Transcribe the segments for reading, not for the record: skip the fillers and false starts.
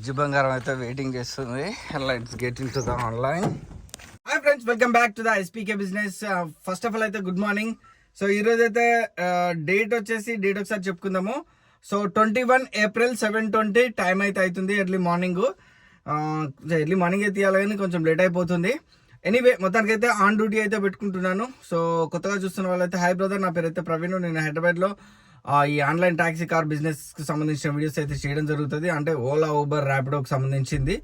బుజ్జి బంగారం అయితే వెయిటింగ్ చేస్తుంది. Let's get in to the online. Hi friends, welcome back to the ఎస్పీకే business. First of all అయితే good morning. So ఈరోజు అయితే date ఒకసారి చెప్పుకుందాము. సో 21 ఏప్రిల్ 7:20 టైం అయితే అవుతుంది. ఎర్లీ మార్నింగ్ అయితే తీయాలి కానీ కొంచెం లేట్ అయిపోతుంది. ఎనీవే మొత్తానికి అయితే ఆన్ డ్యూటీ అయితే పెట్టుకుంటున్నాను. సో కొత్తగా చూస్తున్న వాళ్ళైతే హాయ్ బ్రదర్, నా పేరు అయితే ప్రవీణ్. నేను హైదరాబాద్లో ఈ ఆన్లైన్ టాక్సీ కార్ బిజినెస్కి సంబంధించిన వీడియోస్ అయితే చేయడం జరుగుతుంది. అంటే ఓలా, ఊబర్, ర్యాపిడోకి సంబంధించింది.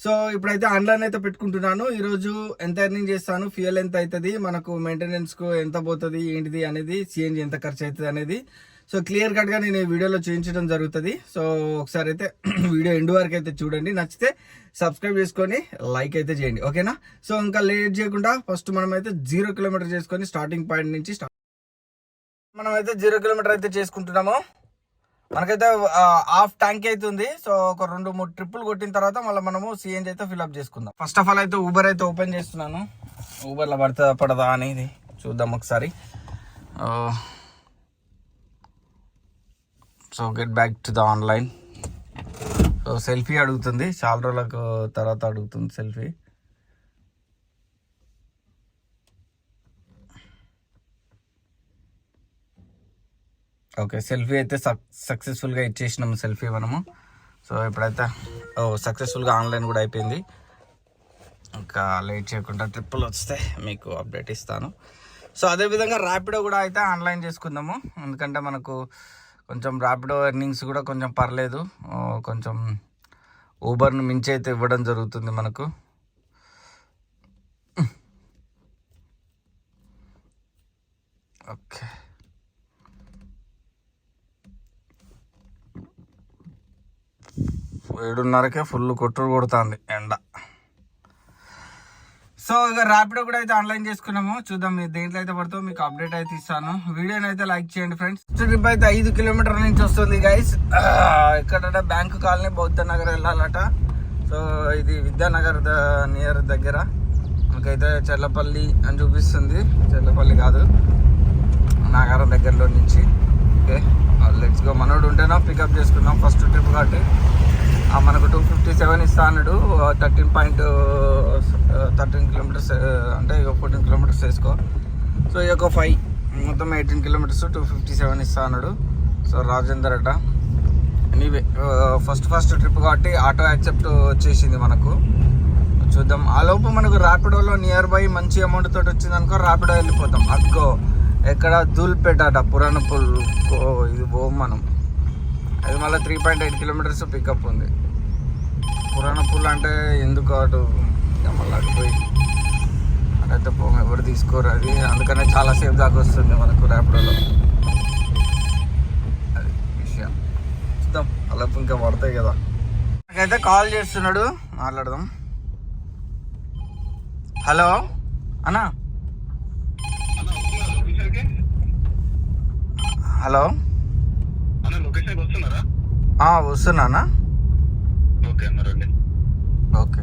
సో ఇప్పుడైతే ఆన్లైన్ అయితే పెట్టుకుంటున్నాను. ఈరోజు ఎంత ఎర్నింగ్ చేస్తాను, ఫ్యూయల్ ఎంత అవుతుంది, మనకు మెయింటెనెన్స్కు ఎంత పోతుంది, ఏంటిది అనేది, సిఎన్జి ఎంత ఖర్చు అవుతుంది అనేది సో క్లియర్ కట్గా నేను ఈ వీడియోలో చూపించడం జరుగుతుంది. సో ఒకసారి అయితే వీడియో ఎండ్ వరకు అయితే చూడండి. నచ్చితే సబ్స్క్రైబ్ చేసుకొని లైక్ అయితే చేయండి, ఓకేనా? సో ఇంకా లేట్ చేయకుండా ఫస్ట్ మనం అయితే 0 కిలోమీటర్ చేసుకొని స్టార్టింగ్ పాయింట్ నుంచి మనం అయితే 0 కిలోమీటర్ అయితే చేసుకుంటున్నాము. మనకైతే హాఫ్ ట్యాంక్ అయితే ఉంది. సో ఒక 2-3 ట్రిప్పులు కొట్టిన తర్వాత మళ్ళీ మనము సిఎన్జి అయితే ఫిల్అప్ చేసుకుందాం. ఫస్ట్ ఆఫ్ ఆల్ అయితే ఊబర్ అయితే ఓపెన్ చేస్తున్నాను. ఊబర్లో పడదా అనేది చూద్దాం ఒకసారి. So get back to the online. So selfie అడుగుతుంది, చాలా రోజులకు తర్వాత అడుగుతుంది సెల్ఫీ. ఓకే, సెల్ఫీ అయితే సక్సెస్ఫుల్గా ఇచ్చేసినాము సెల్ఫీ మనము. సో ఇప్పుడైతే సక్సెస్ఫుల్గా ఆన్లైన్ కూడా అయిపోయింది. ఇంకా లేట్ చేయకుండా ట్రిప్పులు వస్తే మీకు అప్డేట్ ఇస్తాను. సో అదేవిధంగా ర్యాపిడో కూడా అయితే ఆన్లైన్ చేసుకుందాము. ఎందుకంటే మనకు కొంచెం ర్యాపిడో ఎర్నింగ్స్ కూడా కొంచెం పర్లేదు, కొంచెం ఊబర్ను మించి అయితే ఇవ్వడం జరుగుతుంది మనకు. ఓకే, 7:30కే ఫుల్ కొట్టుడు కొడుతుంది ఎండ. సో ఇక ర్యాపిడో కూడా అయితే ఆన్లైన్ చేసుకున్నాము. చూద్దాం మీరు దేంట్లో అయితే పడుతుందో మీకు అప్డేట్ అయితే ఇస్తాను. వీడియోని అయితే లైక్ చేయండి ఫ్రెండ్స్. ట్రిప్ అయితే 5 కిలోమీటర్ల నుంచి వస్తుంది గైస్. ఇక్కడ బ్యాంకు కాలనీ బౌద్ధ నగర్ వెళ్ళాలట. సో ఇది విద్యానగర్ నియర్ దగ్గర మనకైతే చెర్లపల్లి అని చూపిస్తుంది. చెర్లపల్లి కాదు, నాగారం దగ్గరలో నుంచి. Okay, let's go. మనోడు ఉంటేనా పికప్ చేసుకున్నాం ఫస్ట్ ట్రిప్ కాబట్టి. మనకు 257 ఇస్తా అన్నాడు. 13 కిలోమీటర్స్ అంటే 14 కిలోమీటర్స్ వేసుకో. సో ఈ యొక్క 5 మొత్తం 18 కిలోమీటర్స్ 257 ఇస్తా అన్నాడు. సో రాజేందర్ అట. ఎనీవే ఫస్ట్ ట్రిప్ కాబట్టి ఆటో యాక్సెప్ట్ వచ్చేసింది మనకు. చూద్దాం. ఆ లోపు మనకు ర్యాపిడోలో నియర్ బై మంచి అమౌంట్ తోటి వచ్చింది అనుకో, ర్యాపిడో వెళ్ళిపోతాం. అగ్గో ఎక్కడ ధూల్పేట అట, పురాణపూల్. ఇది పోం మనం. అది మళ్ళీ 3.8 కిలోమీటర్స్ పికప్ ఉంది. పురాణపూల్ అంటే ఎందుకు అటు మళ్ళీ అటుపోయి అటైతే పోం, ఎవరు తీసుకోరు అది. అందుకనే చాలా సేఫ్ దాకా వస్తుంది మనకు ర్యాపిడోలో. అది విషయం. చూద్దాం, అలా ఇంకా పడతాయి కదా. నాకైతే కాల్ చేస్తున్నాడు, మాట్లాడదాం. హలో అన్నా. హలో, వస్తున్నానా? ఓకే,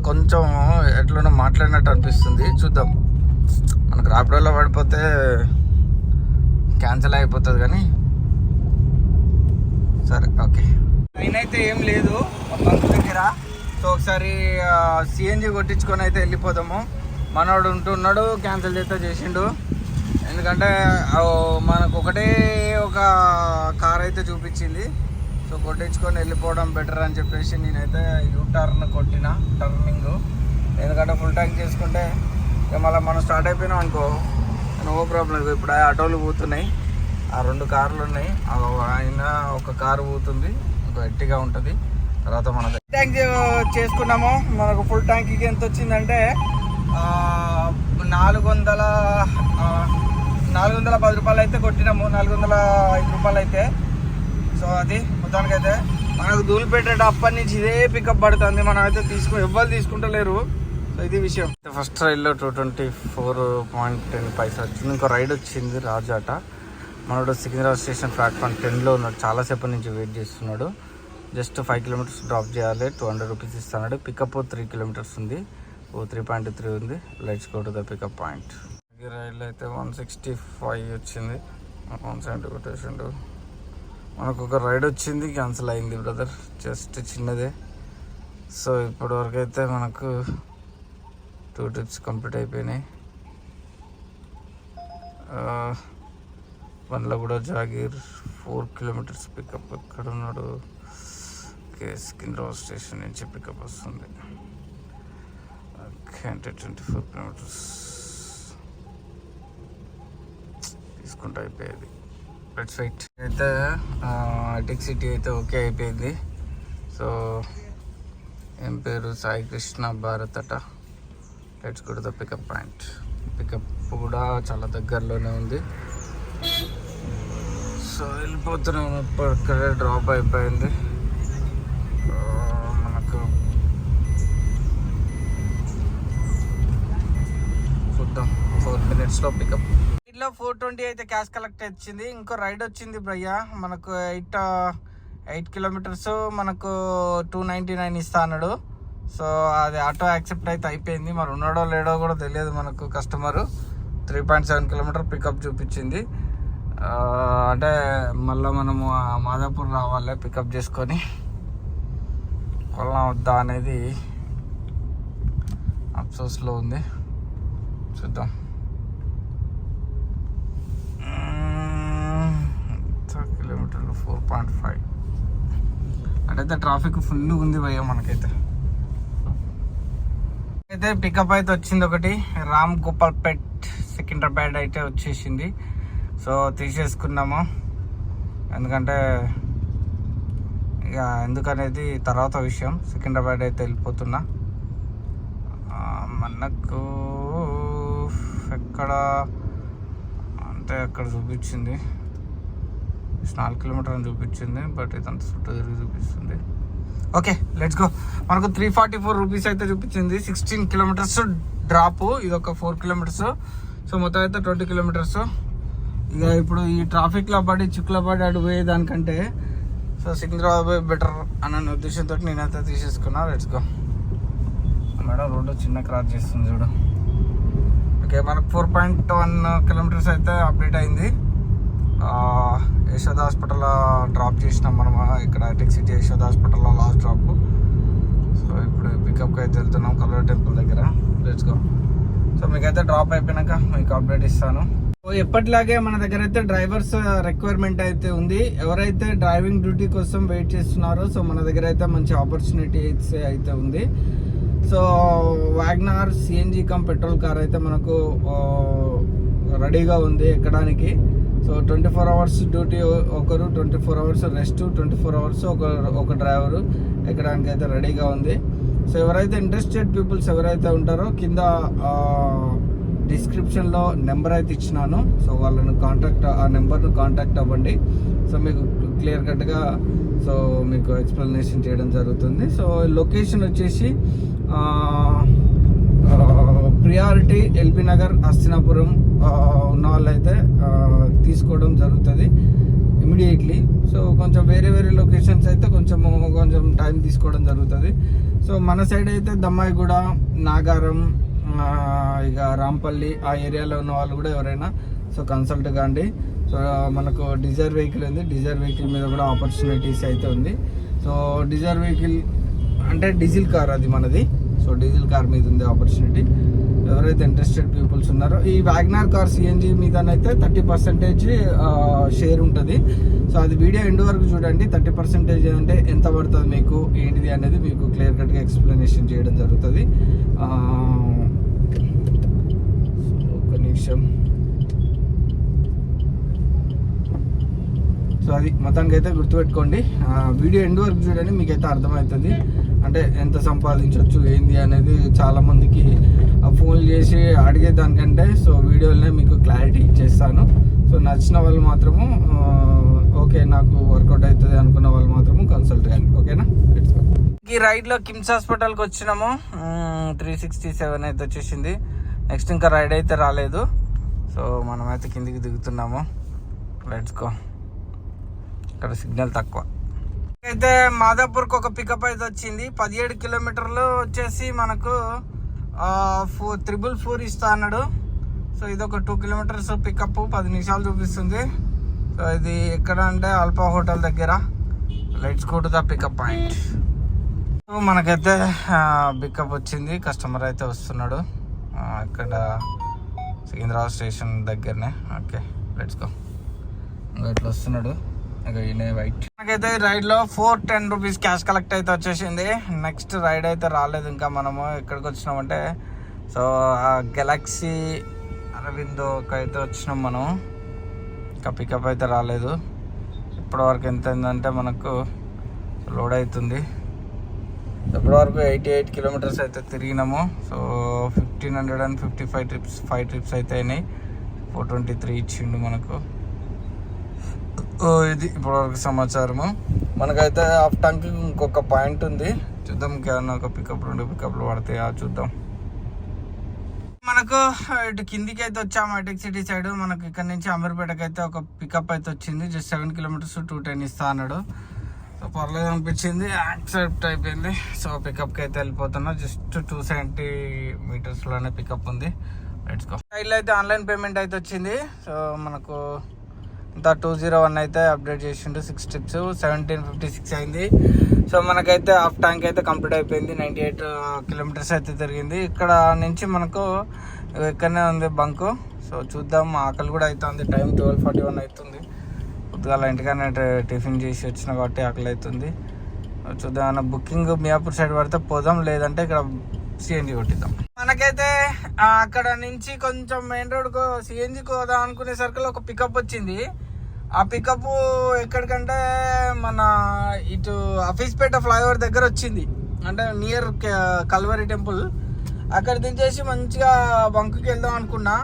కొంచెం ఎట్లనో మాట్లాడినట్టు అనిపిస్తుంది. చూద్దాం, మనకు ర్యాపిడోలో పడిపోతే క్యాన్సిల్ అయిపోతుంది కానీ సరే. ఓకే, లైన్ అయితే ఏం లేదు బంక్ దగ్గర. సో ఒకసారి సిఎన్జి కొట్టించుకొని అయితే వెళ్ళిపోదాము. మనోడు ఉంటున్నాడు, క్యాన్సిల్ చేసిండు. ఎందుకంటే మనకు ఒకటే ఒక కార్ అయితే చూపించింది. సో కొట్టించుకొని వెళ్ళిపోవడం బెటర్ అని చెప్పేసి నేనైతే యూటర్న్ కొట్టిన టర్నింగ్. ఎందుకంటే ఫుల్ ట్యాంక్ చేసుకుంటే ఇక మళ్ళీ మనం స్టార్ట్ అయిపోయినాం అనుకో, నో ప్రాబ్లం. ఇప్పుడు ఆటోలు పోతున్నాయి, 2 కార్లు ఉన్నాయి. ఆయన ఒక కారు పోతుంది, ఒక ఎట్టిగా ఉంటుంది. తర్వాత మనం ట్యాంక్ చేసుకున్నాము. మనకు ఫుల్ ట్యాంక్కి ఎంత వచ్చిందంటే 410 రూపాయలు అయితే కొట్టినాము. 405 రూపాయలు అయితే. సో అది మొత్తానికైతే మనకు ధూళిపేట అప్పటి నుంచి ఇదే పికప్ పడుతుంది. మనం అయితే ఎవ్వరు తీసుకుంటలేరు. సో ఇది విషయం. ఫస్ట్ రైడ్లో 224.10 పైసా వచ్చింది. ఇంకో రైడ్ వచ్చింది రాజాట. మనోడు సికింద్రాబాద్ స్టేషన్ ప్లాట్ఫామ్ 10లో ఉన్నాడు. చాలాసేపు నుంచి వెయిట్ చేస్తున్నాడు. జస్ట్ 5 కిలోమీటర్స్ డ్రాప్ చేయాలి, 200 రూపీస్ ఇస్తున్నాడు. పికప్ 3 కిలోమీటర్స్ ఉంది, 3.3 ఉంది. Let's go to the pickup point. రైడ్లో అయితే 165 వచ్చింది, 170 కొట్టేసిండు. మనకు ఒక రైడ్ వచ్చింది, క్యాన్సిల్ అయింది బ్రదర్, జస్ట్ చిన్నదే. సో ఇప్పటి వరకు అయితే మనకు 2 ట్రిప్స్ కంప్లీట్ అయిపోయినాయి. బండ్ల కూడా జాగీర్ 4 కిలోమీటర్స్ పికప్. ఎక్కడ ఉన్నాడు? ఓకే, సికింద్రాబాద్ స్టేషన్ నుంచి పికప్ వస్తుంది. ఓకే, అంటే 24 కిలోమీటర్స్ తీసుకుంటూ అయిపోయేది. Let's wait. అయితే టెక్ సిటీ అయితే ఓకే అయిపోయింది. సో ఏం పేరు? సాయి కృష్ణ భారత్ అట. Let's go to the pickup point. Pickup కూడా చాలా దగ్గరలోనే ఉంది. సో వెళ్ళిపోతున్నాం. ఇక్కడే డ్రాప్ అయిపోయింది. మనకు చూద్దాం 4 minutesలో పికప్. ఇట్లా 420 అయితే క్యాష్ కలెక్ట్ వచ్చింది. ఇంకో రైడ్ వచ్చింది భయ్య, మనకు 8 కిలోమీటర్స్ మనకు 299 ఇస్తా అన్నాడు. సో అది ఆటో యాక్సెప్ట్ అయితే అయిపోయింది. మరి ఉన్నాడో లేడో కూడా తెలియదు మనకు. కస్టమరు 3.7 కిలోమీటర్ పికప్ చూపించింది. అంటే మళ్ళీ మనము మాదాపూర్ రావాలి పికప్ చేసుకొని. కొల్లా వద్దా అనేది అఫ్సోస్లో ఉంది. చూద్దాం. కిలోమీటర్లు 4.5. అంటే ట్రాఫిక్ ఫుల్ ఉంది భయ్య మనకైతే. అయితే పికప్ అయితే వచ్చింది ఒకటి, రామ్ గోపాల్ పేట్ సికింద్రాబాద్ అయితే వచ్చేసింది. సో తీసేసుకున్నాము, ఎందుకంటే ఇక ఎందుకనేది తర్వాత విషయం. సికింద్రాబాద్ అయితే వెళ్ళిపోతున్నా. మనకు ఎక్కడ అంటే అక్కడ చూపించింది 4 కిలోమీటర్ అని చూపించింది, బట్ ఇదంతా చుట్టూ తిరిగి చూపిస్తుంది. Okay, let's go. మనకు 344 రూపీస్ అయితే చూపించింది. 16 కిలోమీటర్స్ డ్రాప్, ఇది ఒక 4 కిలోమీటర్స్. సో మొత్తం అయితే 20 కిలోమీటర్స్. ఇక ఇప్పుడు ఈ ట్రాఫిక్లో పడి చిక్కులో పడి అటు పోయేదానికంటే సో సికింద్రాబాద్ బెటర్ అన్న ఉద్దేశంతో నేనైతే తీసేసుకున్నా. Let's go. మేడం రోడ్డు చిన్న క్రాస్ చేస్తుంది చూడు. ఓకే, మనకు 4.1 కిలోమీటర్స్ అయితే అప్డేట్ అయింది. యశోద హాస్పిటల్లో డ్రాప్ చేసినాం మనం. ఇక్కడ టెక్ సిటీ యశోద హాస్పిటల్లో లాస్ట్ డ్రాప్. సో ఇప్పుడు పికప్కి అయితే వెళ్తున్నాం కల్లూరు టెంపుల్ దగ్గర. Let's go. సో మీకైతే డ్రాప్ అయిపోయినాక మీకు అప్డేట్ ఇస్తాను. సో ఎప్పటిలాగే మన దగ్గర అయితే డ్రైవర్స్ రిక్వైర్మెంట్ అయితే ఉంది. ఎవరైతే డ్రైవింగ్ డ్యూటీ కోసం వెయిట్ చేస్తున్నారో సో మన దగ్గర అయితే మంచి ఆపర్చునిటీస్ అయితే ఉంది. So WagonR CNG cum petrol car అయితే మనకు రెడీగా ఉంది ఎక్కడానికి. సో 24 hours డ్యూటీ ఒకరు, 24 hours రెస్ట్, 24 hours ఒక డ్రైవరు ఎక్కడానికి అయితే రెడీగా ఉంది. సో ఎవరైతే ఇంట్రెస్టెడ్ పీపుల్స్ ఎవరైతే ఉంటారో కింద డిస్క్రిప్షన్లో నెంబర్ అయితే ఇచ్చినాను. సో వాళ్ళను ఆ నెంబర్ను కాంటాక్ట్ అవ్వండి. సో మీకు క్లియర్ కట్గా సో మీకు ఎక్స్ప్లెనేషన్ చేయడం జరుగుతుంది. సో లొకేషన్ వచ్చేసి ప్రియారిటీ ఎల్బీ నగర్ హస్తినాపురం ఉన్న వాళ్ళైతే తీసుకోవడం జరుగుతుంది ఇమీడియట్లీ. సో కొంచెం వేరే లొకేషన్స్ అయితే కొంచెం టైం తీసుకోవడం జరుగుతుంది. సో మన సైడ్ అయితే దమ్మాయిగూడ, నాగారం, ఇక రాంపల్లి ఆ ఏరియాలో ఉన్న వాళ్ళు కూడా ఎవరైనా సో కన్సల్ట్ కాండి. సో మనకు డిజైర్ వెహికల్ ఉంది, డిజైర్ వెహికల్ మీద కూడా ఆపర్చునిటీస్ అయితే ఉంది. సో డిజైర్ వెహికల్ అంటే డీజిల్ కార్ అది మనది. సో డీజిల్ కార్ మీద ఉంది ఆపర్చునిటీ. ఎవరైతే ఇంట్రెస్టెడ్ పీపుల్స్ ఉన్నారో ఈ వ్యాగనార్ కార్ సిఎన్జీ మీదనైతే 30% షేర్ ఉంటుంది. సో అది వీడియో ఎండ్ వరకు చూడండి. 30% అంటే ఎంత పడుతుంది మీకు ఏంటిది అనేది మీకు క్లియర్ కట్గా ఎక్స్ప్లెనేషన్ చేయడం జరుగుతుంది. ఒక నిమిషం. సో అది మొత్తానికి అయితే గుర్తుపెట్టుకోండి. వీడియో ఎండ్ వరకు చూడండి, మీకైతే అర్థమవుతుంది అంటే ఎంత సంపాదించవచ్చు ఏంది అనేది. చాలామందికి ఫోన్ చేసి అడిగేదానికంటే సో వీడియోలోనే మీకు క్లారిటీ ఇచ్చేస్తాను. సో నచ్చిన వాళ్ళు మాత్రము ఓకే నాకు వర్కౌట్ అవుతుంది అనుకున్న వాళ్ళు మాత్రము కన్సల్ట్ కానీ. ఓకేనా? ఈ రైడ్లో కిమ్స్ హాస్పిటల్కి వచ్చినాము. 367 అయితే వచ్చేసింది. నెక్స్ట్ ఇంకా రైడ్ అయితే రాలేదు. సో మనమైతే కిందికి దిగుతున్నాము. Let's go. ఇక్కడ సిగ్నల్ తక్కువ. అయితే మాదాపూర్కి ఒక పికప్ అయితే వచ్చింది. 17 కిలోమీటర్లు వచ్చేసి మనకు 444 ఇస్తా అన్నాడు. సో ఇది ఒక 2 కిలోమీటర్స్ పికప్ 10 నిమిషాలు చూపిస్తుంది. సో సో ఇది ఎక్కడ అంటే అల్పా హోటల్ దగ్గర. Let's go to the pickup point. So మనకైతే పికప్ వచ్చింది, కస్టమర్ అయితే వస్తున్నాడు ఇక్కడ సికింద్రాబాద్ స్టేషన్ దగ్గరనే. Okay let's go. ఇట్లా వస్తున్నాడు ఈయన వైట్. మనకైతే రైడ్లో 410 రూపీస్ క్యాష్ కలెక్ట్ అయితే వచ్చేసింది. నెక్స్ట్ రైడ్ అయితే రాలేదు ఇంకా. మనము ఎక్కడికి వచ్చినామంటే సో గెలాక్సీ అరవిందోకి అయితే వచ్చినాం మనం. ఇంకా పికప్ అయితే రాలేదు. ఇప్పటివరకు ఎంత అయిందంటే మనకు లోడ్ అవుతుంది. ఇప్పటివరకు 88 కిలోమీటర్స్ అయితే తిరిగినాము. సో 1555 ట్రిప్స్ 5 ట్రిప్స్ అయితే అయినాయి. 423 ఇచ్చిండు మనకు. ఇది ఇప్పటివరకు సమాచారము. మనకైతే హాఫ్ ట్యాంక్ ఇంకొక పాయింట్ ఉంది, చూద్దాం. ఇంకేమన్నా ఒక పికప్ 2 పికప్లు పడతాయా చూద్దాం. మనకు ఇటు కిందికి అయితే వచ్చాము హైటెక్ సిటీ సైడ్. మనకు ఇక్కడ నుంచి అమీర్పేటకి అయితే ఒక పికప్ అయితే వచ్చింది. జస్ట్ 7 కిలోమీటర్స్ 210 ఇస్తా అన్నాడు. సో పర్లేదు అనిపించింది, యాక్సెప్ట్ అయిపోయింది. సో పికప్కి అయితే వెళ్ళిపోతున్నా. జస్ట్ 270 మీటర్స్లోనే పికప్ ఉంది. Let's go. సైడ్లో అయితే ఆన్లైన్ పేమెంట్ అయితే వచ్చింది. సో మనకు ఇంత 201 అయితే అప్డేట్ చేసిండు. 6 ట్రిప్స్ 1756 అయింది. సో మనకైతే హాఫ్ ట్యాంక్ అయితే కంప్లీట్ అయిపోయింది. 98 కిలోమీటర్స్ అయితే తిరిగింది. ఇక్కడ నుంచి మనకు ఇక్కడనే ఉంది బంకు. సో చూద్దాం. ఆకలి కూడా అవుతుంది. టైం 12:41 అవుతుంది. పొద్దుగాల ఇంటికన్నా టిఫిన్ చేసి వచ్చిన కాబట్టి ఆకలి అవుతుంది. చూద్దాం. అన్న బుకింగ్ మియాపూర్ సైడ్ పడితే పోదాం, లేదంటే ఇక్కడ సిఎన్జి కొట్టిద్దాం. మనకైతే అక్కడ నుంచి కొంచెం మెయిన్ రోడ్ సిఎన్జి కోదాం అనుకునే సర్కిల్ ఒక పికప్ వచ్చింది. ఆ పికప్ ఎక్కడికంటే మన ఇటు అఫీస్పేట ఫ్లైఓవర్ దగ్గర వచ్చింది, అంటే నియర్ కల్వరి టెంపుల్. అక్కడ దించేసి మంచిగా బంకుకి వెళ్దాం అనుకున్నా.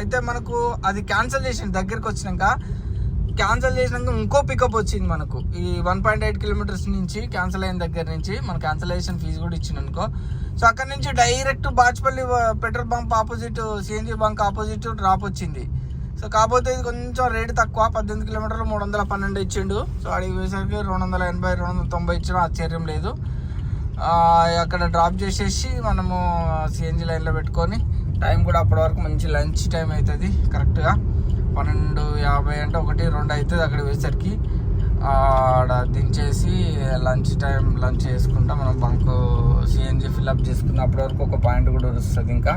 అయితే మనకు అది క్యాన్సిల్ చేసింది. దగ్గరికి వచ్చినాక క్యాన్సిల్ చేసినాక ఇంకో పికప్ వచ్చింది మనకు. ఈ 1.8 కిలోమీటర్స్ నుంచి క్యాన్సిల్ అయిన దగ్గర నుంచి మన క్యాన్సిలేషన్ ఫీజు కూడా ఇచ్చింది అనుకో. సో అక్కడ నుంచి direct Bachupally petrol bunk opposite CNG bunk opposite drop వచ్చింది. సో కాకపోతే ఇది కొంచెం రేటు తక్కువ. 18 కిలోమీటర్లు 312 ఇచ్చిండు. సో అడిగి పోయేసరికి 280 290 ఇచ్చిన ఆశ్చర్యం లేదు. అక్కడ డ్రాప్ చేసేసి మనము సిఎన్జి లైన్లో పెట్టుకొని, టైం కూడా అప్పటి వరకు మంచి లంచ్ టైం అవుతుంది. కరెక్ట్గా 12:50 అంటే 1-2 అవుతుంది. అక్కడ పోయేసరికి ఆడ దించేసి లంచ్ టైం లంచ్ చేసుకుంటా మనం బంక్ సిఎన్జి ఫిల్అప్ చేసుకున్న అప్పటి వరకు ఒక పాయింట్ కూడా వస్తుంది ఇంకా.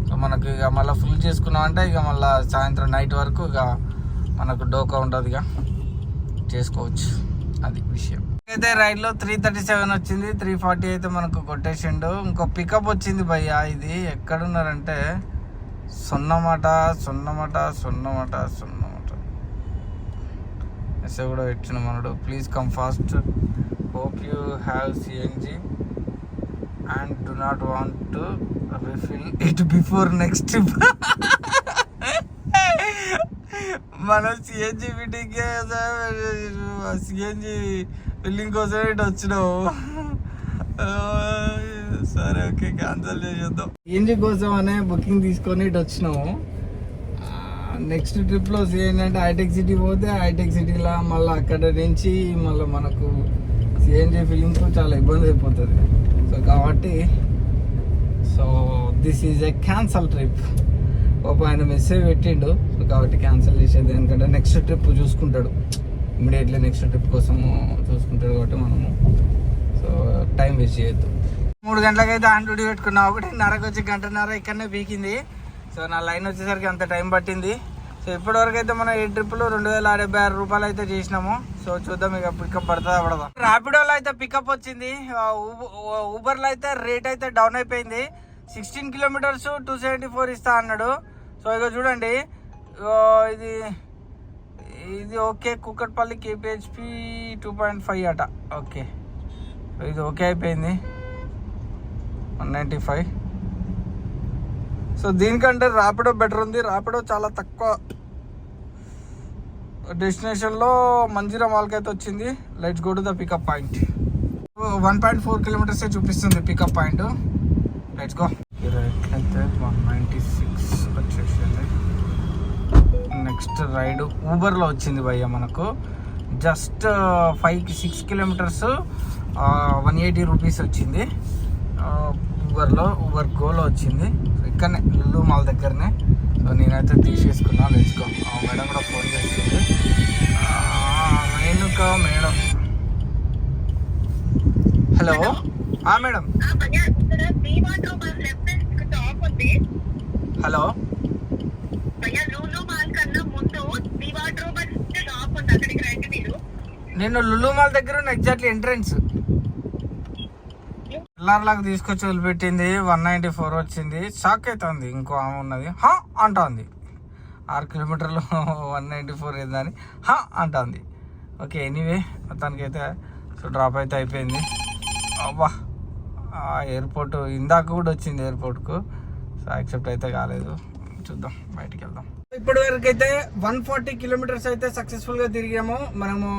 సో మనకు ఇక మళ్ళీ ఫుల్ చేసుకున్నాం అంటే ఇక మళ్ళీ సాయంత్రం నైట్ వరకు ఇక మనకు డోకా ఉంటుంది, ఇక చేసుకోవచ్చు. అది విషయం. అయితే రైడ్లో 337 వచ్చింది. 340 అయితే మనకు కొట్టేసిండు. ఇంకో పికప్ వచ్చింది భయ్యా. ఇది ఎక్కడున్నారంటే సొన్నమాట ఎస్ఏ కూడా పెట్టిన మనడు. Please come fast, hope you have CNG and do not want to refill it before next trip. మనం సిఎన్జి మీటింగ్ సిఎన్జి ఫిల్లింగ్ కోసం ఇటు వచ్చినావు. సరే ఓకే, క్యాన్సిల్ చేసేద్దాం. సిఎన్జి కోసం అనే బుకింగ్ తీసుకొని ఇటు వచ్చినాము. నెక్స్ట్ ట్రిప్లో ఏంటంటే హైటెక్ సిటీ పోతే హైటెక్ సిటీలో మళ్ళీ అక్కడ నుంచి మళ్ళీ మనకు సిఎన్జి ఫిల్లింగ్ చాలా ఇబ్బంది అయిపోతుంది. సో కాబట్టి this is a cancel trip. పాప ఆయన మెసేజ్ పెట్టిండు. సో కాబట్టి క్యాన్సిల్ చేసేది. ఎందుకంటే నెక్స్ట్ ట్రిప్ చూసుకుంటాడు, ఇమీడియట్లీ నెక్స్ట్ ట్రిప్ కోసం చూసుకుంటాడు. కాబట్టి మనము సో టైం వేస్ట్ చేయొద్దు. 3 గంటలకైతే ఆన్ డ్యూటీ పెట్టుకున్నా. 1:30కి వచ్చి 1:30 ఇక్కడనే పీకింది. సో నా లైన్ వచ్చేసరికి అంత టైం పట్టింది. సో ఇప్పటివరకు అయితే మనం 7 ట్రిప్పులు 2066 రూపాయలు అయితే చేసినాము. సో చూద్దాం ఇక పికప్ పడుతుందా పడదా. ర్యాపిడోలో అయితే పికప్ వచ్చింది. ఊబర్లో అయితే రేట్ అయితే డౌన్ అయిపోయింది. 16 కిలోమీటర్స్ 274 ఇస్తా అన్నాడు. సో ఇక చూడండి, ఇది ఓకే. కుక్కట్పల్లి కేపీహెచ్పి 2.5 అట. ఓకే, ఇది ఓకే అయిపోయింది. 195. సో దీనికంటే ర్యాపిడో బెటర్ ఉంది. ర్యాపిడో చాలా తక్కువ డెస్టినేషన్లో మంజీరా మాల్కి అయితే వచ్చింది. Let's go to the pickup point. 1.4 kilometers చూపిస్తుంది పికప్ పాయింట్. Let's go. ఎట్లయితే 196 వచ్చేసింది. నెక్స్ట్ రైడ్ ఊబర్లో వచ్చింది భయ్య మనకు. జస్ట్ 5-6 కిలోమీటర్స్ 180 రూపీస్ వచ్చింది. ఊబర్ గోలో వచ్చింది. ఇక్కడనే లులు మాల్ దగ్గరనే. సో సో నేనైతే తీసేసుకున్నా. Let's go. మేడం కూడా ఫోన్ చేస్తుంది. Madam hello madam. హలో నేను లులు మాల్ దగ్గర ఉన్న ఎగ్జాక్ట్లీ ఎంట్రన్స్. లాగా తీసుకొచ్చి వదిలిపెట్టింది. 194 వచ్చింది. షాక్ అవుతుంది. ఇంకో ఆమె ఉన్నది అంటుంది. 6 కిలోమీటర్లు 194 ఏందని అంటుంది. ఓకే ఎనీవే మొత్తానికైతే సో డ్రాప్ అయితే అయిపోయింది. అబ్బా ఎయిర్పోర్ట్ ఇందాక కూడా వచ్చింది ఎయిర్పోర్ట్కు. సో యాక్సెప్ట్ అయితే కాలేదు. చూద్దాం బయటికి వెళ్దాం. ఇప్పటి వరకు అయితే 140 కిలోమీటర్స్ అయితే సక్సెస్ఫుల్గా తిరిగాము. మనము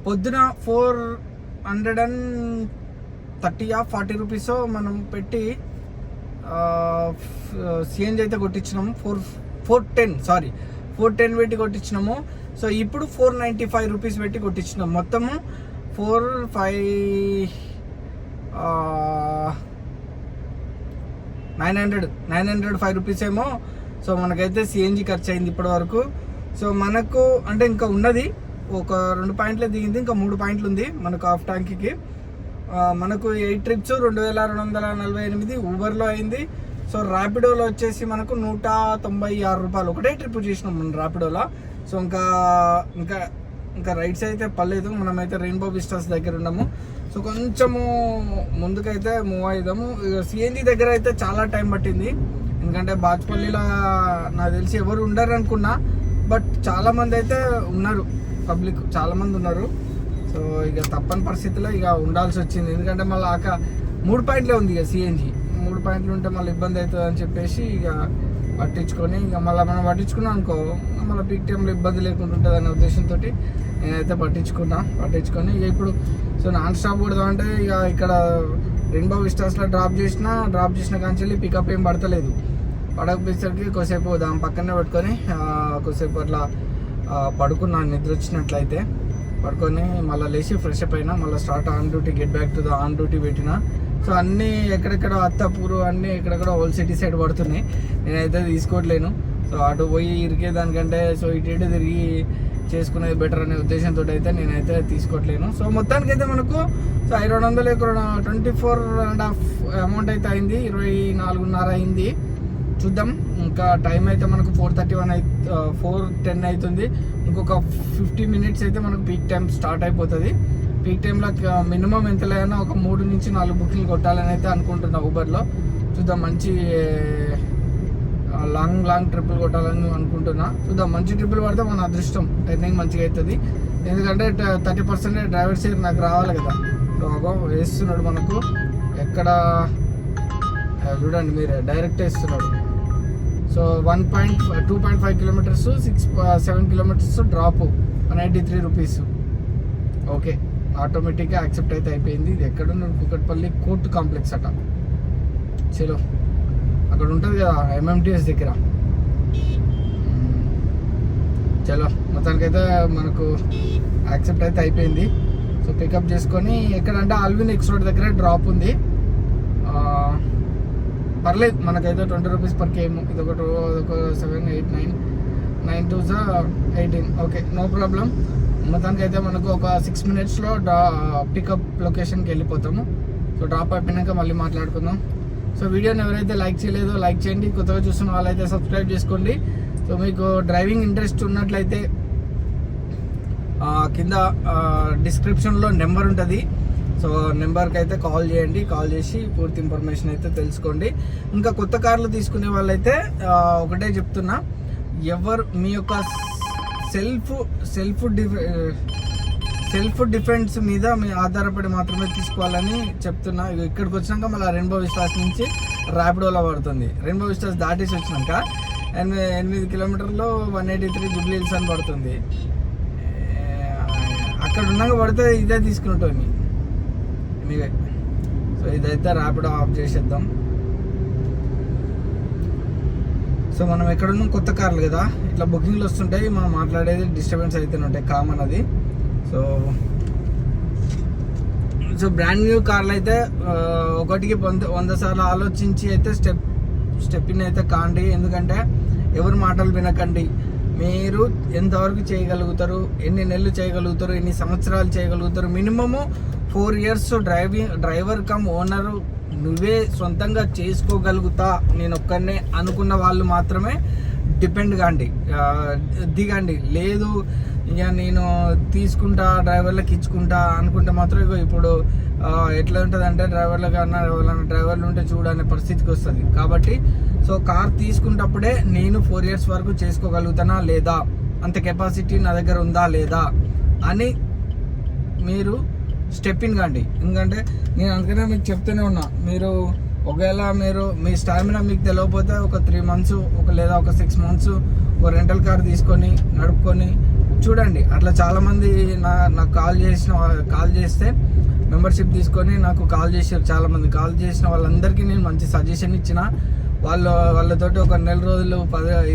పొద్దున 430-40 రూపీస్ మనం పెట్టి సిఎన్జి అయితే కొట్టించినాము. 410 పెట్టి కొట్టించినాము. సో ఇప్పుడు 495 రూపీస్ పెట్టి కొట్టించినాం. మొత్తము 905 రూపీస్ ఏమో. సో మనకైతే సిఎన్జి ఖర్చు అయింది ఇప్పటి వరకు. సో మనకు అంటే ఇంకా ఉన్నది ఒక 2 పాయింట్లే దిగింది. ఇంకా 3 పాయింట్లు ఉంది మనకు హాఫ్ ట్యాంక్కి. మనకు 8 ట్రిప్స్ 2248 ఊబర్లో అయింది. సో ర్యాపిడోలో వచ్చేసి మనకు 196 రూపాయలు ఒకటే ట్రిప్ చేసినాం మనం ర్యాపిడోలో. సో ఇంకా రైడ్స్ అయితే పర్లేదు. మనమైతే రెయిన్బో విస్టాస్ దగ్గర ఉన్నాము. సో కొంచెము ముందుకైతే మూవ్ అవుదాము. సిఎన్జి దగ్గర అయితే చాలా టైం పట్టింది. ఎందుకంటే బాచ్పల్లిలో నాకు తెలిసి ఎవరు ఉండరు అనుకున్నా, బట్ చాలామంది అయితే ఉన్నారు. పబ్లిక్ చాలామంది ఉన్నారు. సో ఇక తప్పని పరిస్థితిలో ఇక ఉండాల్సి వచ్చింది. ఎందుకంటే మళ్ళీ 3 పాయింట్లే ఉంది. ఇక సిఎన్జి 3 పాయింట్లు ఉంటే మళ్ళీ ఇబ్బంది అవుతుంది అని చెప్పేసి ఇక పట్టించుకొని ఇక మళ్ళీ మనం పట్టించుకున్నాం అనుకో మళ్ళీ పీక్ టైంలో ఇబ్బంది లేకుండా ఉంటుంది అనే ఉద్దేశంతో నేనైతే పట్టించుకొని ఇక ఇప్పుడు సో నాన్ స్టాప్ కొడదామంటే ఇక ఇక్కడ రెయిన్బో విస్టాస్లో డ్రాప్ చేసిన కాంచెల్లి పికప్ ఏం పడతలేదు. పడకపోయేసరికి కొద్దిసేపు దాని పక్కనే పెట్టుకొని కొద్దిసేపు అట్లా పడుకున్నాను. నిద్ర వచ్చినట్లయితే పడుకొని మళ్ళీ లేచి ఫ్రెష్ అప్ అయినా. మళ్ళీ start on duty, get back to the on duty పెట్టిన. సో అన్నీ ఎక్కడెక్కడ అత్తాపూరు అన్నీ ఎక్కడెక్కడ ఓల్డ్ సిటీ సైడ్ పడుతున్నాయి. నేనైతే తీసుకోవట్లేను. సో అటు పోయి ఇరికే దానికంటే సో ఇటు తిరిగి చేసుకునేది బెటర్ అనే ఉద్దేశంతో అయితే నేనైతే తీసుకోవట్లేను. సో మొత్తానికైతే మనకు సో 500 అమౌంట్ అయితే అయింది. 24.5 అయింది. చూద్దాం. ఇంకా టైం అయితే మనకు 4:10 అవుతుంది. ఇంకొక 50 మినిట్స్ అయితే మనకు పీక్ టైం స్టార్ట్ అయిపోతుంది. పీక్ టైంలో మినిమం ఎంత లేదన్నా ఒక 3 నుంచి 4 బుకింగ్లు కొట్టాలని అయితే అనుకుంటున్నా ఊబర్లో. చూద్దాం. మంచి లాంగ్ ట్రిప్పులు కొట్టాలని అనుకుంటున్నా. చూద్దాం. మంచి ట్రిప్పులు పడితే మన అదృష్టం, ఎర్నింగ్ మంచిగా అవుతుంది. ఎందుకంటే 30% డ్రైవర్ షేర్ నాకు రావాలి కదా. సో వేస్తున్నాడు మనకు. ఎక్కడ చూడండి మీరే, డైరెక్ట్ వేస్తున్నాడు. So 2.5 kilometres 7 kilometres drop 183 rupees. Okay ఆటోమేటిక్గా యాక్సెప్ట్ అయితే అయిపోయింది. ఇది ఎక్కడ కూకట్పల్లి కోర్టు కాంప్లెక్స్ అట. చలో అక్కడ ఉంటుంది కదా ఎంఎంటీఎస్ దగ్గర. చలో మొత్తానికైతే మనకు యాక్సెప్ట్ అయితే అయిపోయింది. సో పికప్ చేసుకొని ఎక్కడంటే ఆల్విన్ ఎక్స్ రోడ్ దగ్గర డ్రాప్ ఉంది. పర్లేదు మనకైతే 20 రూపీస్ పర్ కేమ్. ఇదొక 7, 8, 9 2 18. Okay no problem. మొత్తానికైతే మనకు ఒక 6 మినిట్స్లో పికప్ లొకేషన్కి వెళ్ళిపోతాము. సో డ్రాప్ అయిపోయినాక మళ్ళీ మాట్లాడుకుందాం. సో వీడియోని ఎవరైతే లైక్ చేయలేదో లైక్ చేయండి. కొత్తగా చూస్తున్న వాళ్ళైతే సబ్స్క్రైబ్ చేసుకోండి. సో మీకు డ్రైవింగ్ ఇంట్రెస్ట్ ఉన్నట్లయితే కింద డిస్క్రిప్షన్లో నెంబర్ ఉంటుంది. సో నెంబర్కి అయితే కాల్ చేయండి. కాల్ చేసి పూర్తి ఇన్ఫర్మేషన్ అయితే తెలుసుకోండి. ఇంకా కొత్త కార్లు తీసుకునే వాళ్ళైతే ఒకటే చెప్తున్నా, ఎవరు మీ యొక్క సెల్ఫ్ డిఫెన్స్ మీద మీ ఆధారపడి మాత్రమే తీసుకోవాలని చెప్తున్నా. ఇక్కడికి వచ్చినాక మళ్ళీ రెయిన్బో విస్టాస్ నుంచి ర్యాపిడోలో పడుతుంది. రెయిన్బో విస్టాస్ దాటేసి వచ్చినాక 8 కిలోమీటర్లో 183 జూబ్లీ హిల్స్ అని పడుతుంది. అక్కడ ఉన్నాక పడితే ఇదే తీసుకున్నట్టు. ఎనీవే సో ఇదైతే ర్యాపిడో ఆఫ్ చేసేద్దాం. సో మనం ఎక్కడున్నాం, కొత్త కార్లు కదా, ఇట్లా బుకింగ్లు వస్తుంటాయి. మనం మాట్లాడేది డిస్టర్బెన్స్ అయితే ఉంటాయి, కామన్ అది. సో బ్రాండ్ న్యూ కార్లు అయితే ఒకటికి 100 సార్లు ఆలోచించి అయితే స్టెప్ ఇన్ అయితే కాండి. ఎందుకంటే ఎవరి మాటలు వినకండి. మీరు ఎంతవరకు చేయగలుగుతారు, ఎన్ని నెలలు చేయగలుగుతారు, ఎన్ని సంవత్సరాలు చేయగలుగుతారు, minimum 4 years driver cum owner నువ్వే సొంతంగా చేసుకోగలుగుతా నేను ఒక్కనే అనుకున్న వాళ్ళు మాత్రమే డిపెండ్ కాండి, దిగండి. లేదు ఇక నేను తీసుకుంటా డ్రైవర్లకు ఇచ్చుకుంటా అనుకుంటే మాత్రం ఇక ఇప్పుడు ఎట్లా ఉంటుంది అంటే డ్రైవర్లు ఉంటే చూడనే పరిస్థితికి వస్తుంది. కాబట్టి సో కార్ తీసుకున్నప్పుడే నేను 4 years వరకు చేసుకోగలుగుతానా లేదా, అంత కెపాసిటీ నా దగ్గర ఉందా లేదా అని మీరు స్టెప్ ఇన్ కాండి. ఎందుకంటే నేను అందుకనే మీకు చెప్తూనే ఉన్నా, మీరు ఒకవేళ మీ స్టామినా మీకు తెలియకపోతే ఒక 3 months లేదా ఒక 6 months ఒక రెంటల్ కార్ తీసుకొని నడుపుకొని చూడండి. అట్లా చాలామంది నాకు కాల్ చేస్తే మెంబర్షిప్ తీసుకొని నాకు కాల్ చేశారు. చాలామంది కాల్ చేసిన వాళ్ళందరికీ నేను మంచి సజెషన్ ఇచ్చిన. వాళ్ళతోటి ఒక 1 నెల రోజులు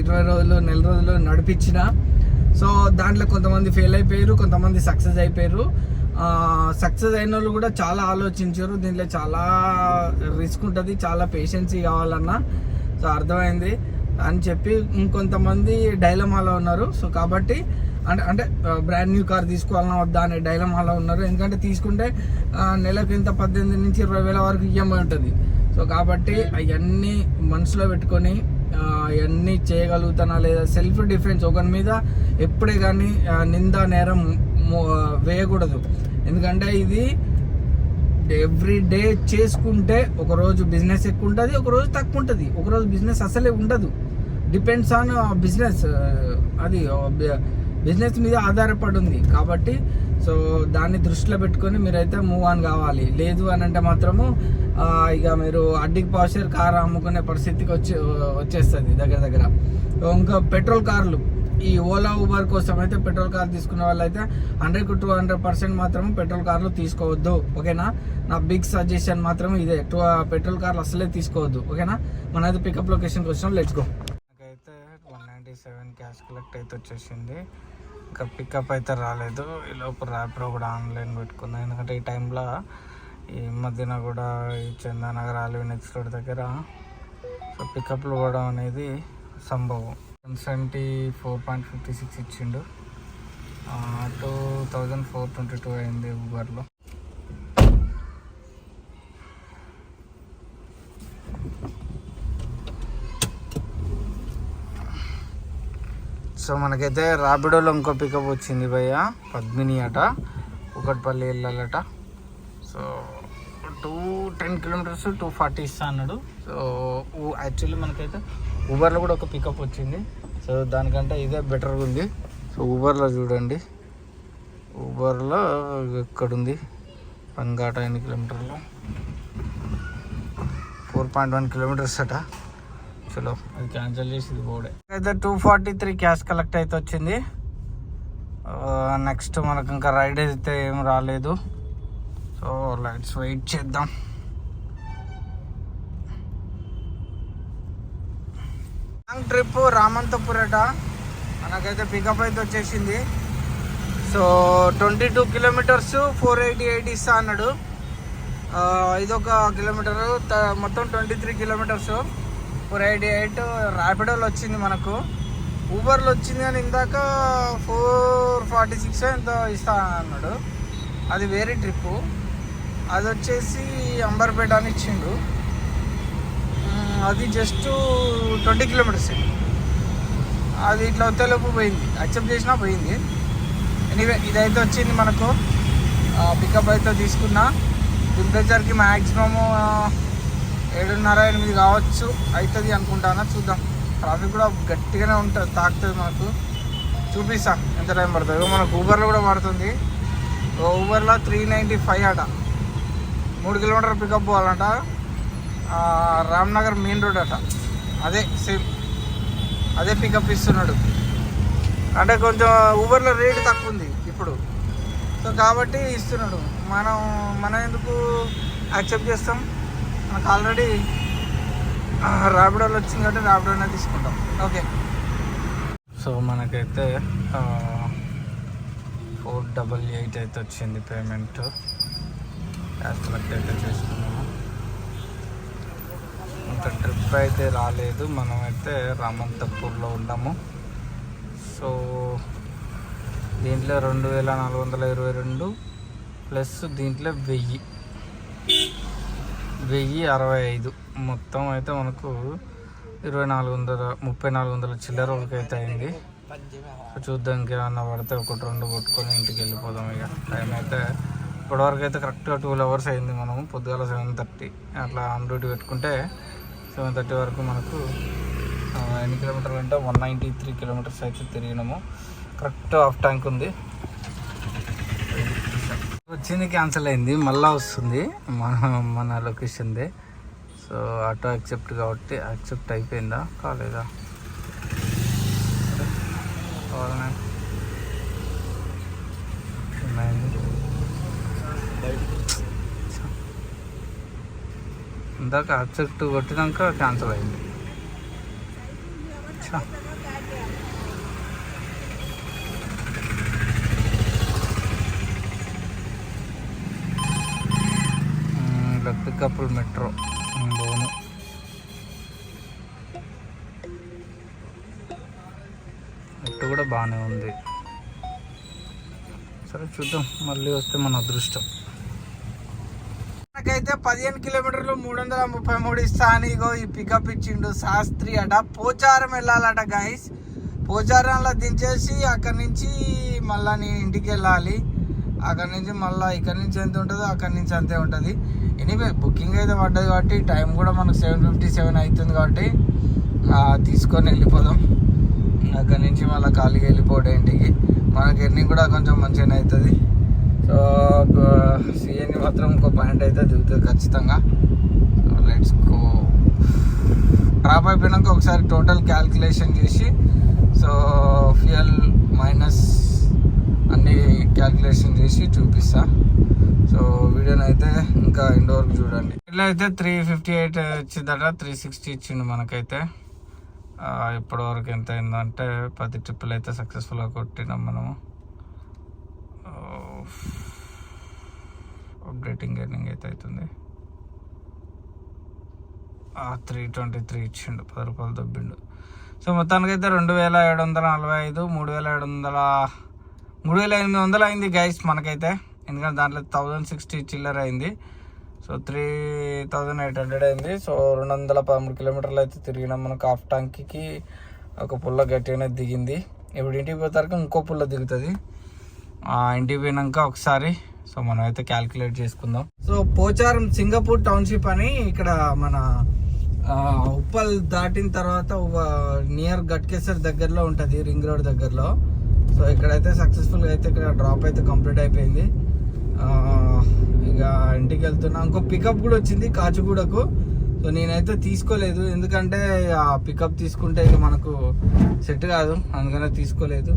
20 రోజులు నెల రోజులు నడిపించిన. సో దాంట్లో కొంతమంది ఫెయిల్ అయిపోయారు, కొంతమంది సక్సెస్ అయిపోయారు. సక్సెస్ అయిన వాళ్ళు కూడా చాలా ఆలోచించారు. దీంట్లో చాలా రిస్క్ ఉంటుంది, చాలా పేషెన్సీ కావాలన్నా. సో అర్థమైంది అని చెప్పి ఇంకొంతమంది డైలమాలో ఉన్నారు. సో కాబట్టి అంటే బ్రాండ్ న్యూ కార్ తీసుకోవాలన్నా వద్దా అనే డైలమాలో ఉన్నారు. ఎందుకంటే తీసుకుంటే నెలకు ఇంత 18,000 నుంచి 20,000 వరకు ఈఎంఐ ఉంటుంది. సో కాబట్టి అవన్నీ మనసులో పెట్టుకొని అవన్నీ చేయగలుగుతానా లేదా, సెల్ఫ్ డిఫెన్స్ ఒకరి మీద ఎప్పుడే కానీ నింద నేరం వేయకూడదు. ఎందుకంటే ఇది ఎవ్రీ డే చేసుకుంటే ఒకరోజు బిజినెస్ ఎక్కువ ఉంటుంది, ఒకరోజు తక్కువ ఉంటుంది, ఒకరోజు బిజినెస్ అసలే ఉండదు. డిపెండ్స్ ఆన్ బిజినెస్, అది బిజినెస్ మీద ఆధారపడి ఉంది. కాబట్టి సో దాన్ని దృష్టిలో పెట్టుకొని మీరైతే మూవ్ ఆన్ కావాలి. లేదు అని అంటే మాత్రము ఇక మీరు అడ్డికి పాషర్ కార్ అమ్ముకునే పరిస్థితికి వచ్చేస్తుంది దగ్గర. ఇంకా పెట్రోల్ కార్లు, ఈ ఓలా ఊబర్ కోసం అయితే పెట్రోల్ కార్ తీసుకునే వాళ్ళు అయితే 100 to 200% మాత్రం పెట్రోల్ కార్లు తీసుకోవద్దు. ఓకేనా, నా బిగ్ సజెషన్ మాత్రం ఇదే. పెట్రోల్ కార్లు అసలే తీసుకోవద్దు. ఓకేనా, మనైతే పికప్ లొకేషన్కి వచ్చినాం, లెట్స్ గో. నాకైతే 197 క్యాష్ కలెక్ట్ అయితే వచ్చేసింది. ఇంకా పికప్ అయితే రాలేదు. ఈ లోపు ర్యాపిడో కూడా ఆన్లైన్ పెట్టుకున్నాను. ఎందుకంటే ఈ టైంలో ఈ మధ్యన కూడా ఈ చందానగర్ ఆలివ్ నెక్స్ట్ రోడ్ దగ్గర సో పికప్లు ఇవ్వడం అనేది సంభవం. 174.56 ఇచ్చిండు. 2,422 అయింది ఊబర్లో. సో మనకైతే రాపిడోలో ఇంకో పికప్ వచ్చింది భయ్య, పద్మిని అట, కుకట్పల్లి వెళ్ళాలట. సో 210 kilometers 240 ఇస్తా అన్నాడు. సో యాక్చువల్లీ మనకైతే ఊబర్లో కూడా ఒక పికప్ వచ్చింది. సో దానికంటే ఇదే బెటర్గా ఉంది. సో ఊబర్లో చూడండి, ఊబర్లో ఎక్కడుంది పంగాట, ఎన్ని కిలోమీటర్లు, 4.1 kilometers అట. చలో అది క్యాన్సిల్ చేసి ఇది పోడే. అయితే 243 క్యాష్ కలెక్ట్ అయితే వచ్చింది. నెక్స్ట్ మనకు ఇంకా రైడ్ అయితే ఏం రాలేదు. సో లెట్స్ వెయిట్ చేద్దాం. లాంగ్ ట్రిప్ రామంతపురట, మనకైతే పికప్ అయితే వచ్చేసింది. సో 22 kilometers 488 ఇస్తా అన్నాడు. ఇదొక కిలోమీటరు, మొత్తం 23 kilometers 488. ర్యాపిడోలో వచ్చింది మనకు, ఊబర్లో వచ్చింది కానీ ఇందాక 446 ఎంతో ఇస్తా అన్నాడు. అది వేరే ట్రిప్పు, అది వచ్చేసి అంబర్పేట అని ఇచ్చిండు. అది జస్ట్ 20 kilometers. అది ఇట్లా వచ్చేలోపు పోయింది, యాక్సెప్ట్ చేసినా పోయింది. ఎనీవే ఇదైతే వచ్చింది మనకు, పికప్ అయితే తీసుకున్నా. టెంపరేచర్కి మ్యాక్సిమము 7:30-8 కావచ్చు అవుతుంది అనుకుంటానా, చూద్దాం. ట్రాఫిక్ కూడా గట్టిగానే ఉంటుంది, తాకుతుంది మనకు. చూపిస్తా ఎంత టైం పడుతుంది. మనకు ఊబర్లో కూడా పడుతుంది. ఊబర్లో 395 అట, 3 kilometers పికప్ పోవాలంట. రామ్నగర్ మెయిన్ రోడ్ అట, అదే సేమ్ అదే పికప్ ఇస్తున్నాడు. అంటే కొంచెం ఊబర్లో రేటు తక్కువ ఉంది ఇప్పుడు, సో కాబట్టి ఇస్తున్నాడు. మనం ఎందుకు యాక్సెప్ట్ చేస్తాం, మనకు ఆల్రెడీ ర్యాపిడోలో వచ్చింది కాబట్టి ర్యాపిడోనే తీసుకుంటాం. ఓకే, సో మనకైతే 488 అయితే వచ్చింది పేమెంట్. క్యాష్ కలెక్ట్ అయితే చేసుకున్నాము. ఇంకా ట్రిప్ ట్రిప్ అయితే రాలేదు, మనమైతే రామంతపూర్లో ఉన్నాము. సో దీంట్లో 2422 ప్లస్ దీంట్లో 1065 మొత్తం అయితే మనకు 3400 చిల్లర వరకు అయితే అయింది. చూద్దాం, ఇంకేమన్నా పడితే 1-2 కొట్టుకొని ఇంటికి వెళ్ళిపోదాం. ఇక టైం అయితే ఇప్పటివరకు అయితే కరెక్ట్గా 12 అవర్స్ అయింది. మనము పొద్దుగాల 7:30 అట్లా ఆన్ డ్యూటీ పెట్టుకుంటే 7:30 వరకు మనకు ఎన్ని కిలోమీటర్లు అంటే 193 కిలోమీటర్స్ అయితే తిరిగినాము. కరెక్ట్ హాఫ్ ట్యాంక్ ఉంది. వచ్చింది, క్యాన్సిల్ అయింది, మళ్ళీ వస్తుంది మన లొకేషన్దే. సో ఆటో యాక్సెప్ట్ కాబట్టి యాక్సెప్ట్ అయిపోయిందా కాలేదా ఇందాక యాక్సెప్ట్ కొట్టినాక క్యాన్సిల్ అయింది. పికప్పుల్ మెట్రో బోను ఇటు కూడా బాగానే ఉంది. సరే చూద్దాం, మళ్ళీ వస్తే మన అదృష్టం. నాకైతే 15 కిలోమీటర్లు 333 ఇస్తా అని ఇగో ఈ పికప్ ఇచ్చిండు శాస్త్రి అట. పోచారం వెళ్ళాలట గైస్. పోచారంలో దించేసి అక్కడి నుంచి మళ్ళీ నేను ఇంటికి వెళ్ళాలి. అక్కడి నుంచి మళ్ళీ ఇక్కడి నుంచి ఎంత ఉంటుందో అక్కడి నుంచి అంతే ఉంటుంది. ఎనీవే బుకింగ్ అయితే పడ్డది కాబట్టి టైం కూడా మనకు 7:57 అవుతుంది కాబట్టి తీసుకొని వెళ్ళిపోదాం. అక్కడి నుంచి మళ్ళీ ఖాళీగా వెళ్ళిపోవడం ఇంటికి. మనకి ఎర్నింగ్ కూడా కొంచెం మంచిగానే అవుతుంది. సో సిఎన్జి మాత్రం ఇంకో పాయింట్ అయితే దిగుతుంది ఖచ్చితంగా. Let's go. డ్రాప్ అయిపోయినాక ఒకసారి టోటల్ క్యాల్కులేషన్ చేసి సో ఫ్యూయల్ మైనస్ అన్నీ క్యాల్కులేషన్ చేసి చూపిస్తా. సో వీడియోని అయితే ఇంకా ఎండ్ వరకు చూడండి. ఇట్లా అయితే 358 వచ్చిందట, 360 ఇచ్చిండు మనకైతే. ఇప్పటివరకు ఎంత అయిందంటే 10 ట్రిప్పులు అయితే సక్సెస్ఫుల్గా కొట్టినాం మనము. అప్డేటింగ్ ఎర్నింగ్ అయితే అవుతుంది. 323 ఇచ్చిండు, 10 రూపాయలు దొబ్బిండు. సో మొత్తానికి అయితే 2745 3800 అయింది గైస్ మనకైతే. ఎందుకంటే దాంట్లో 1060 చిల్లర అయింది. సో 3800 అయింది. సో 213 కిలోమీటర్లు అయితే తిరిగినాం. మనకు హాఫ్ ట్యాంక్కి ఒక పుల్ల గట్టిగానే దిగింది. ఇప్పుడు ఇంటికి పోతారు ఇంకో పుల్ల దిగుతుంది. ఇంటికి పోయినాక ఒకసారి సో మనం అయితే క్యాల్కులేట్ చేసుకుందాం. సో పోచారం సింగపూర్ టౌన్షిప్ అని ఇక్కడ మన ఉప్పల్ దాటిన తర్వాత నియర్ గట్కేసర్ దగ్గరలో ఉంటుంది, రింగ్ రోడ్ దగ్గరలో. సో ఇక్కడైతే సక్సెస్ఫుల్గా అయితే ఇక్కడ డ్రాప్ అయితే కంప్లీట్ అయిపోయింది. ఇక ఇంటికి వెళ్తున్నా. ఇంకో పికప్ కూడా వచ్చింది కాచిగూడకు. సో నేనైతే తీసుకోలేదు, ఎందుకంటే ఆ పికప్ తీసుకుంటే ఇక మనకు సెట్ కాదు, అందుకనే తీసుకోలేదు.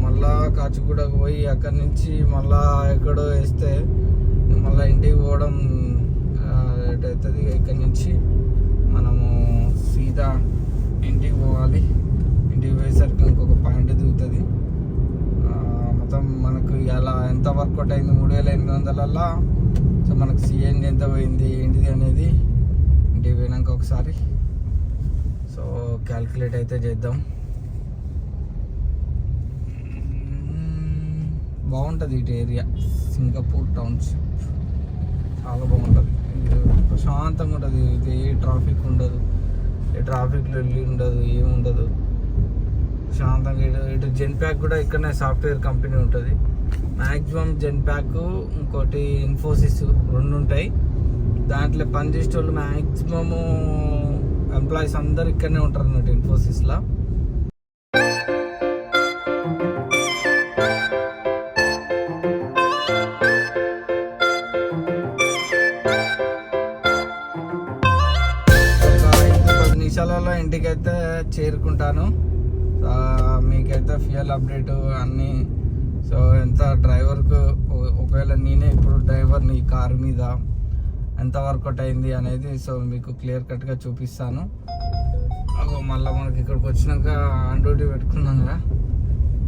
మళ్ళా కాచిగూడకు పోయి అక్కడి నుంచి మళ్ళా ఎక్కడో వేస్తే మళ్ళీ ఇంటికి పోవడం లేట్ అవుతుంది. ఇక్కడి నుంచి మనము సీదా ఇంటికి పోవాలి. ఇంటికి పోయేసరికి ఇంకొక పాయింట్ దిగుతుంది. మొత్తం మనకు ఇలా ఎంత వర్కౌట్ అయింది 3800. సో మనకు సిఎన్జి ఎంత పోయింది ఏంటిది అనేది ఇంటికి పోయినాక ఒకసారి సో క్యాల్కులేట్ అయితే చేద్దాం. బాగుంటుంది ఇటు ఏరియా, సింగపూర్ టౌన్షిప్ చాలా బాగుంటుంది. ప్రశాంతంగా ఉంటుంది. ఇది ఏ ట్రాఫిక్ ఉండదు, ఏ ట్రాఫిక్లో వెళ్ళి ఉండదు, ఏముండదు. ప్రశాంతంగా ఇటు జెన్ ప్యాక్ కూడా ఇక్కడనే సాఫ్ట్వేర్ కంపెనీ ఉంటుంది. మ్యాక్సిమం జెన్ ప్యాక్ ఇంకోటి ఇన్ఫోసిస్ 2 ఉంటాయి. దాంట్లో పనిచేసే వాళ్ళు మ్యాక్సిమము ఎంప్లాయీస్ అందరు ఇక్కడనే ఉంటారు అన్నట్టు ఇన్ఫోసిస్లో. నిమిషాలలో ఇంటికైతే చేరుకుంటాను. మీకైతే ఫ్యూయల్ అప్డేట్ అన్నీ. సో ఎంత డ్రైవర్కు ఒకవేళ నేనే ఇప్పుడు డ్రైవర్ని ఈ కారు మీద ఎంత వర్కౌట్ అయింది అనేది సో మీకు క్లియర్ కట్గా చూపిస్తాను. మళ్ళీ మనకి ఇక్కడికి వచ్చినాక ఆన్ డ్యూటీ పెట్టుకున్నాం కదా,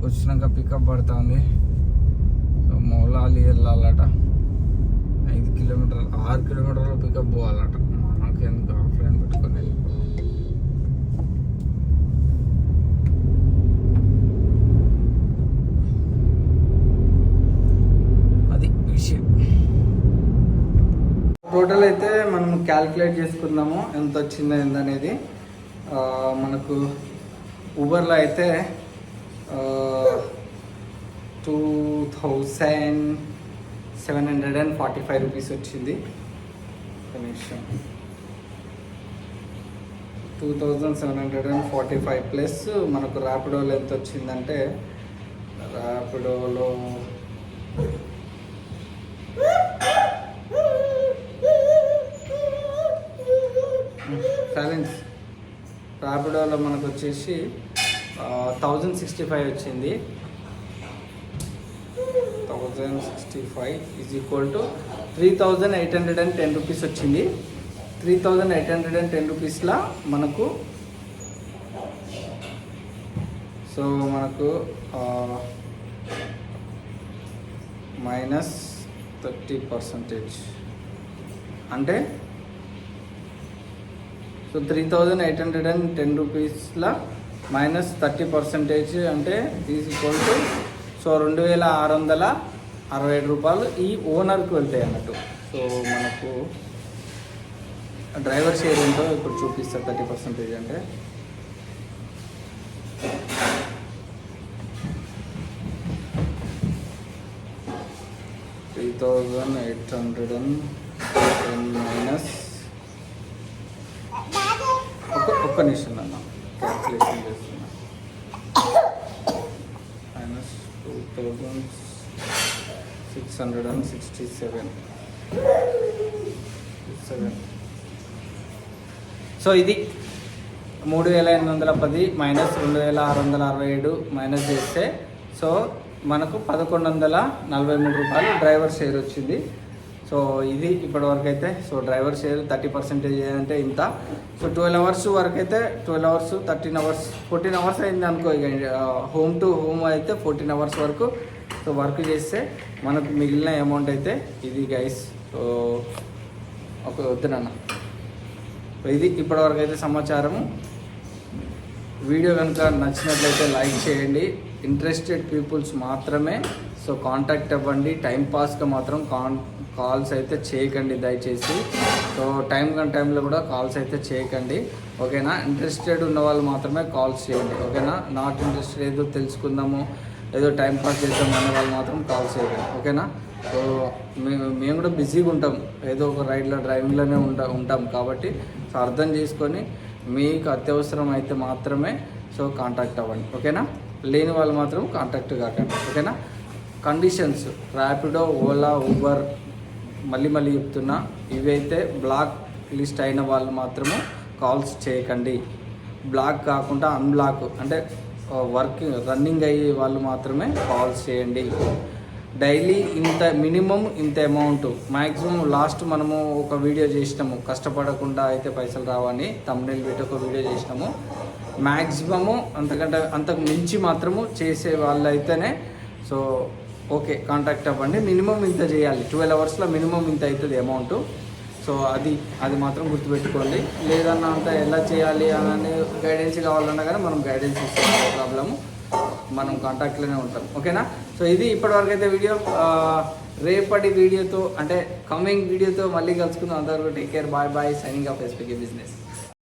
వచ్చినాక పికప్ పడుతుంది. సో మౌలాలి వెళ్ళాలట, 5 కిలోమీటర్లు 6 కిలోమీటర్లు పికప్ పోవాలట. మనకి ఎందుకు ఆఫ్లైన్ ఓవరాల్ అయితే మనం క్యాల్కులేట్ చేసుకుందాము ఎంత వచ్చిందో ఏందనేది. మనకు ఊబర్లో అయితే 2745 రూపీస్ వచ్చింది. కనీసం 2745 ప్లస్ మనకు ర్యాపిడోలో ఎంత వచ్చిందంటే, ర్యాపిడోలో ర్యాపిడోలో మనకు వచ్చేసి 1065 వచ్చింది. 1065 ఈజ్ ఈక్వల్ టు 3810 రూపీస్ వచ్చింది. 3810 రూపీస్లా మనకు మైనస్ 30% అంటే 3810 రూపీస్లా మైనస్ 30% అంటే ఈజ్ ఈక్వల్ టు 2667 రూపాయలు ఈ ఓనర్కి వెళ్తాయి అన్నట్టు. సో మనకు డ్రైవర్ షేర్ ఏంటో ఇప్పుడు చూపిస్తారు. 30% అంటే $3,810 మైనస్ ఒక్క నిమిషం అన్న క్యాల్కులేషన్ చేస్తున్నా. మైనస్ 2667. సో ఇది 3810 మైనస్ 2667 మైనస్ చేస్తే సో మనకు 1143 రూపాయలు డ్రైవర్ షేర్ వచ్చింది. సో ఇది ఇప్పటివరకు అయితే. సో డ్రైవర్ షేర్ 30% అంటే ఇంత. సో 12 అవర్స్ వరకు అయితే 12 అవర్స్ 13 అవర్స్ 14 అవర్స్ అయింది అనుకో. ఇక హోమ్ టు హోమ్ అయితే 14 అవర్స్ వరకు సో వర్క్ చేస్తే మనకు మిగిలిన అమౌంట్ అయితే ఇది గైస్. సో ఒక వద్దునన్న. ఇది ఇప్పటివరకు అయితే సమాచారము. వీడియో కనుక నచ్చినట్లయితే లైక్ చేయండి. ఇంట్రెస్టెడ్ పీపుల్స్ మాత్రమే సో కాంటాక్ట్ అవ్వండి. టైంపాస్గా మాత్రం కాల్స్ అయితే చేయకండి దయచేసి. సో టైంలో కూడా కాల్స్ అయితే చేయకండి, ఓకేనా. ఇంట్రెస్టెడ్ ఉన్న వాళ్ళు మాత్రమే కాల్స్ చేయండి, ఓకేనా. నాట్ ఇంట్రెస్టెడ్ ఏదో తెలుసుకుందాము ఏదో టైంపాస్ చేద్దాం అనే వాళ్ళు మాత్రం కాల్స్ చేయకండి, ఓకేనా. సో మేము కూడా బిజీగా ఉంటాం, ఏదో ఒక డ్రైవింగ్లోనే ఉంటాం కాబట్టి సో అర్థం చేసుకొని మీకు అత్యవసరం అయితే మాత్రమే సో కాంటాక్ట్ అవ్వండి, ఓకేనా. లేని వాళ్ళు మాత్రం కాంటాక్ట్ కాకండి, ఓకేనా. కండిషన్స్ ర్యాపిడో, ఓలా, ఊబర్ మళ్ళీ చెప్తున్నా, ఇవైతే బ్లాక్ లిస్ట్ అయిన వాళ్ళు మాత్రము కాల్స్ చేయకండి. బ్లాక్ కాకుండా అన్బ్లాక్ అంటే రన్నింగ్ అయ్యే వాళ్ళు మాత్రమే కాల్స్ చేయండి. డైలీ మినిమం ఇంత అమౌంట్ మ్యాక్సిమం. లాస్ట్ మనము ఒక వీడియో చేసినాము, కష్టపడకుండా అయితే పైసలు రావని తమ్నెయిల్ పెట్టి ఒక వీడియో చేసినాము. మ్యాక్సిమము అంతకు మించి మాత్రము చేసే వాళ్ళు అయితేనే సో ఓకే కాంటాక్ట్ అవ్వండి. మినిమం ఇంత చేయాలి, 12 అవర్స్లో మినిమం ఇంత అవుతుంది అమౌంట్. సో అది మాత్రం గుర్తుపెట్టుకోండి. లేదన్నా అంతా ఎలా చేయాలి అని గైడెన్స్ కావాలన్నా కానీ మనం గైడెన్స్ ఇస్తాం, ప్రాబ్లము మనం కాంటాక్ట్లోనే ఉంటాం, ఓకేనా. సో ఇది ఇప్పటివరకు అయితే వీడియో. రేపటి వీడియోతో అంటే కమింగ్ వీడియోతో మళ్ళీ కలుసుకుందాం. అందరూ take care, bye bye, signing off SPK business.